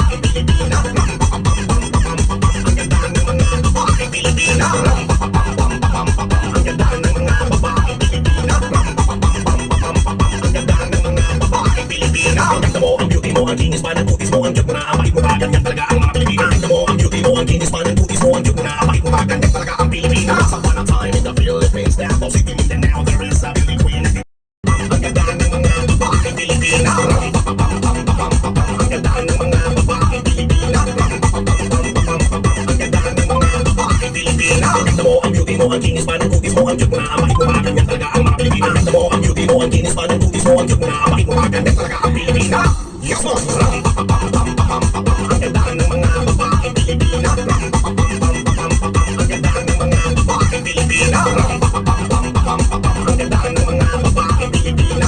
babaeng Pilipina. Ang ganda ng mga babaeng Pilipina. Ang ganda ng mga babaeng Pilipina. Ang ganda ng mga babaeng Pilipina. Ang ganda mo, ang beauty mo, ang kinis pa ng kutis mo, ang cute mo na, ang bakit mo ba, ganyan talaga ang mga Pilipina. Ang ganda mo, ang beauty mo, ang kinis pa ng kutis mo, ang cute mo na, ang bakit mo ba, ganyan talaga ang Pilipina. Once upon a time in the Philippines, that was city, and now there is a beauty queen. Ang ganda ng mga babaeng Pilipina. Ang ganda ng mga babaeng Pilipina. Ang ganda ng mga babaeng Pilipina. Ang ganda mo, ang beauty mo, ang kinis pa ng kutis mo, ang cute mo na, ang bakit mo ba, ganyan talaga ang mga Pilipina. Ang ganda mo, ang beauty mo, ang kinis pa ng kutis mo, ang cute mo na, ang bakit mo ba, ganyan talaga ang Pilipina. Yes, man! Ang ganda ng mga babaeng Pilipina. Ang ganda ng mga babaeng Pilipina. Ang ganda ng mga babaeng Pilipina.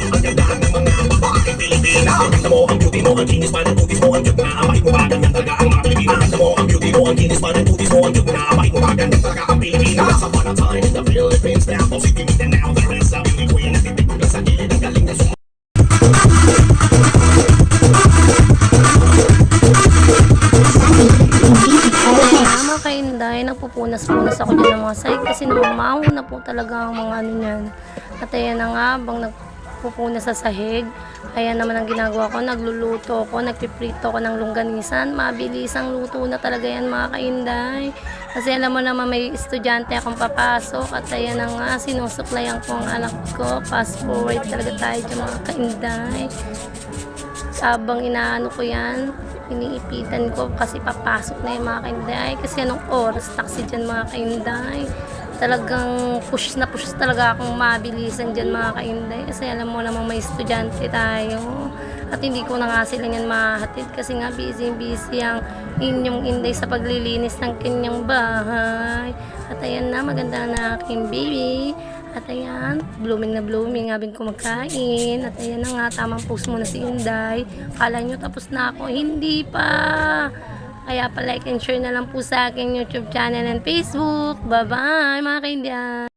Ang ganda ng mga babaeng Pilipina. Ang ganda mo, ang beauty mo, ang kinis pa ng kutis mo, ang cute mo na, ang bakit mo ba, ganyan talaga ang mga Pilipina. Ang ganda mo, ang beauty mo, ang kinis pa ng kutis mo, ang cute mo na, ang bakit mo ba, ganyan talaga ang Pilipina. Once upon a time in the Philippines, that was city, and now there is a beauty queen. Natitig lang sa gilid, ang galing na Mga kainday, nagpupunas-punas ako dyan ng mga sahig kasi namamaho na po talaga ang mga ano niyan. At ayan na nga, bang nagpupunas sa sahig, ayan naman ang ginagawa ko, nagluluto ko, nagpiprito ko ng longganisan. Mabilis ang luto na talaga yan mga kainday. Kasi alam mo naman may estudyante akong papasok at ayan na nga, sinusuklayan ko ang anak ko. Fast forward talaga tayo dyan mga kainday. Habang inaano ko yan, iniipitan ko kasi papasok na yung mga kainday. Kasi anong oras taxi dyan mga kainday. Talagang push na push talaga akong mabilisan dyan mga kainday. Kasi alam mo namang may estudyante tayo. At hindi ko na nga sila yan mahatid kasi nga busy ang inyong inday sa paglilinis ng kanyang bahay. At ayan na, maganda na aking baby. At ayan, blooming na blooming, habing kumakain. At ayan na nga, tamang post muna si Inday. Kala nyo tapos na ako, hindi pa. Kaya pa like and share na lang po sa aking YouTube channel and Facebook. Bye bye mga kainday.